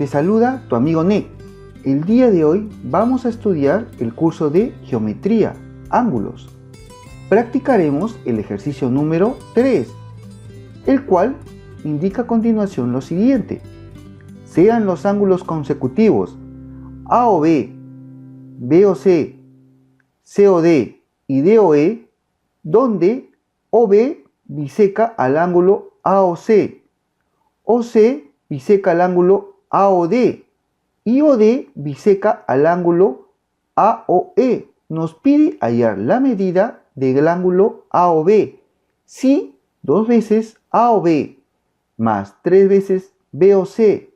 Te saluda tu amigo Nick. El día de hoy vamos a estudiar el curso de Geometría, Ángulos. Practicaremos el ejercicio número 3, el cual indica a continuación lo siguiente. Sean los ángulos consecutivos A o B, B o C, C o D y D o E, donde OB biseca al ángulo A o C biseca al ángulo A o D y OD biseca al ángulo A o E. Nos pide hallar la medida del ángulo A o B. Si 2 veces A o B más 3 veces B o C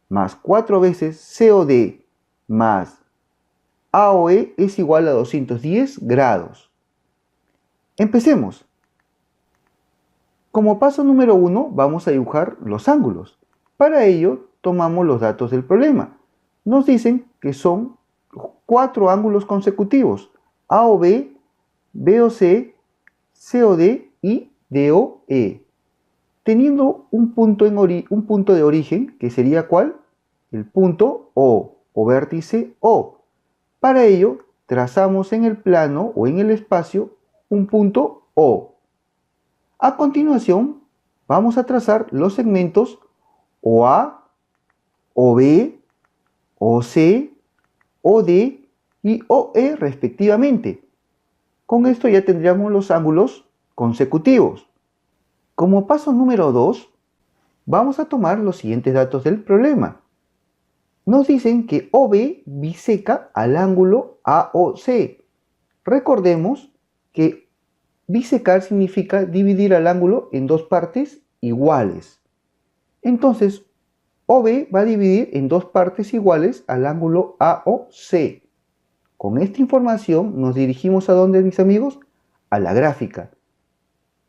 más 4 veces C o D más A o E es igual a 210 grados. Empecemos. Como paso número 1 vamos a dibujar los ángulos. Para ello tomamos los datos del problema. Nos dicen que son 4 ángulos consecutivos: A o B, B o C, C o D y D o E. Teniendo un punto de origen, que sería ¿cuál? El punto O vértice O. Para ello trazamos en el plano o en el espacio un punto O. A continuación vamos a trazar los segmentos OA, OB, OC, OD y OE respectivamente. Con esto ya tendríamos los ángulos consecutivos. Como paso número 2, vamos a tomar los siguientes datos del problema. Nos dicen que OB biseca al ángulo AOC. Recordemos que bisecar significa dividir al ángulo en dos partes iguales. Entonces, OB va a dividir en dos partes iguales al ángulo AOC. Con esta información nos dirigimos ¿a dónde, mis amigos? A la gráfica.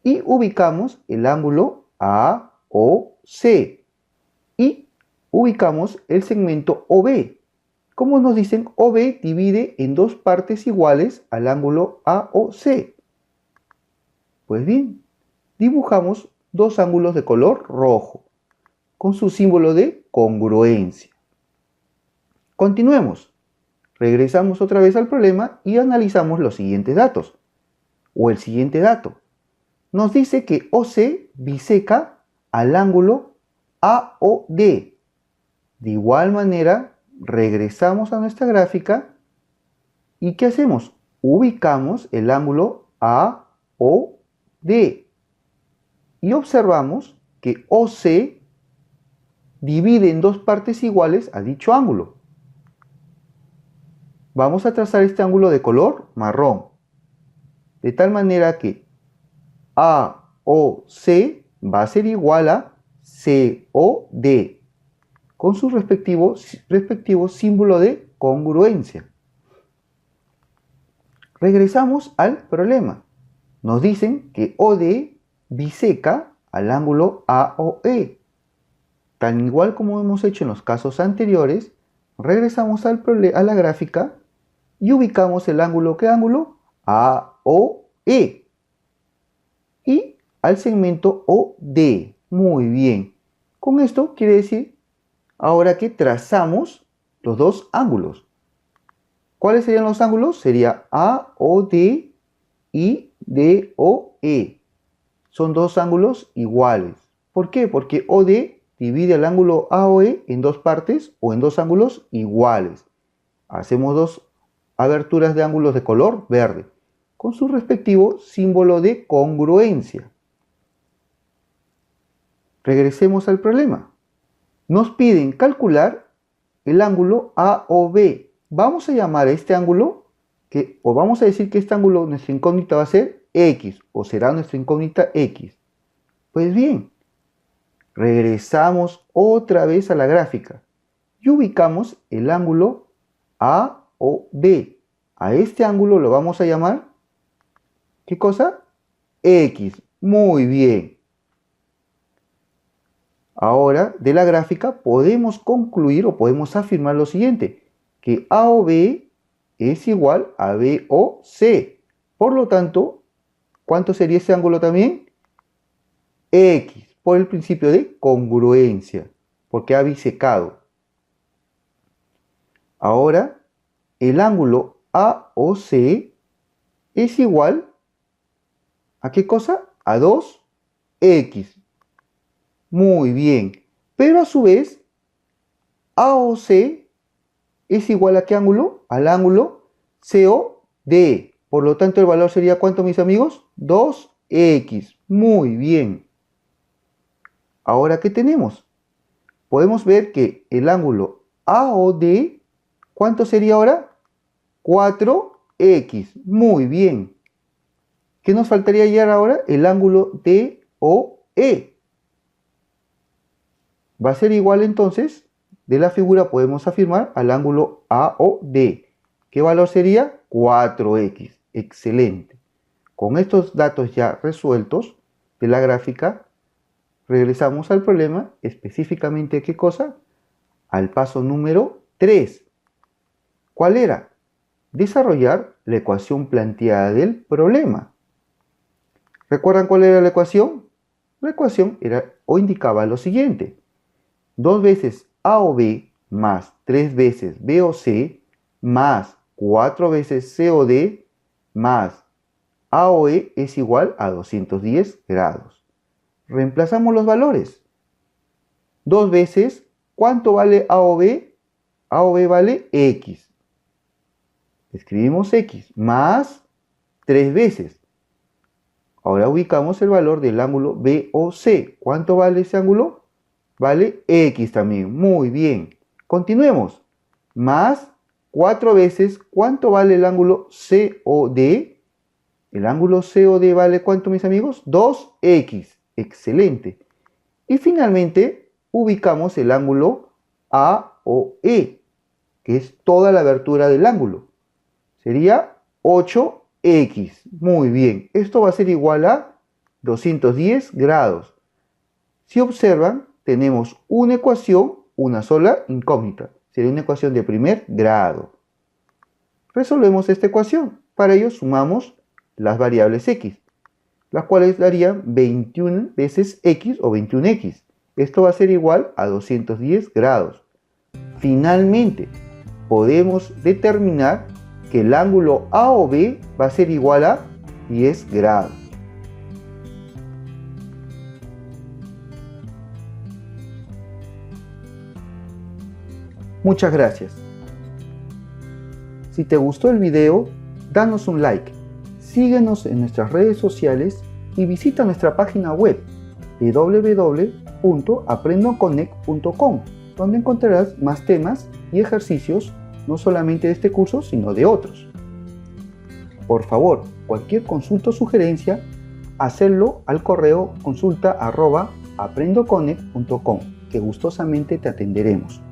Y ubicamos el ángulo AOC. Y ubicamos el segmento OB. Como nos dicen, OB divide en dos partes iguales al ángulo AOC. Pues bien, dibujamos dos ángulos de color rojo, con su símbolo de congruencia. Continuemos. Regresamos otra vez al problema y analizamos los siguientes datos. O el siguiente dato. Nos dice que OC biseca al ángulo AOD. De igual manera, regresamos a nuestra gráfica y ¿qué hacemos? Ubicamos el ángulo AOD y observamos que OC divide en dos partes iguales a dicho ángulo. Vamos a trazar este ángulo de color marrón, de tal manera que AOC va a ser igual a COD, con su respectivo símbolo de congruencia. Regresamos al problema. Nos dicen que OD biseca al ángulo AOE. Tan igual como hemos hecho en los casos anteriores, regresamos a la gráfica y ubicamos el ángulo, ¿qué ángulo? AOE. Y al segmento OD. Muy bien. Con esto quiere decir ahora que trazamos los dos ángulos. ¿Cuáles serían los ángulos? Sería AOD y DOE. Son dos ángulos iguales. ¿Por qué? Porque OD divide el ángulo AOE en dos partes o en dos ángulos iguales. Hacemos dos aberturas de ángulos de color verde, con su respectivo símbolo de congruencia. Regresemos al problema. Nos piden calcular el ángulo AOB. Vamos a llamar a este ángulo, o vamos a decir que este ángulo, nuestra incógnita va a ser X, o será nuestra incógnita X. Pues bien, regresamos otra vez a la gráfica y ubicamos el ángulo AOB. A este ángulo lo vamos a llamar, ¿qué cosa? X. Muy bien. Ahora, de la gráfica podemos concluir o podemos afirmar lo siguiente, que AOB es igual a BOC. Por lo tanto, ¿cuánto sería ese ángulo también? X, por el principio de congruencia, porque ha bisecado. Ahora, el ángulo AOC es igual ¿a qué cosa? A 2x. Muy bien. Pero a su vez, AOC es igual ¿a qué ángulo? Al ángulo COD. Por lo tanto, el valor sería ¿cuánto, mis amigos? 2x. Muy bien. Ahora, ¿qué tenemos? Podemos ver que el ángulo AOD, ¿cuánto sería ahora? 4x. Muy bien. ¿Qué nos faltaría hallar ahora? El ángulo DOE. Va a ser igual entonces, de la figura podemos afirmar al ángulo AOD. ¿Qué valor sería? 4x. Excelente. Con estos datos ya resueltos de la gráfica, regresamos al problema, específicamente ¿qué cosa? Al paso número 3. ¿Cuál era? Desarrollar la ecuación planteada del problema. ¿Recuerdan cuál era la ecuación? La ecuación era o indicaba lo siguiente. 2 veces AOB más 3 veces BOC más 4 veces COD más AOE es igual a 210 grados. Reemplazamos los valores. 2 veces, ¿cuánto vale AOB? AOB vale X. Escribimos X más 3 veces. Ahora ubicamos el valor del ángulo BOC. ¿Cuánto vale ese ángulo? Vale X también. Muy bien. Continuemos. Más 4 veces, ¿cuánto vale el ángulo COD? El ángulo COD vale ¿cuánto, mis amigos? 2x. Excelente. Y finalmente ubicamos el ángulo AOE, que es toda la abertura del ángulo. Sería 8x. Muy bien. Esto va a ser igual a 210 grados. Si observan, tenemos una ecuación, una sola incógnita. Sería una ecuación de primer grado. Resolvemos esta ecuación. Para ello sumamos las variables x, las cuales darían 21 veces x o 21x. Esto va a ser igual a 210 grados. Finalmente, podemos determinar que el ángulo AOB va a ser igual a 10 grados. Muchas gracias. Si te gustó el video, danos un like, síguenos en nuestras redes sociales y visita nuestra página web www.aprendoconnect.com, donde encontrarás más temas y ejercicios, no solamente de este curso, sino de otros. Por favor, cualquier consulta o sugerencia, hacerlo al correo consulta@aprendoconnect.com, que gustosamente te atenderemos.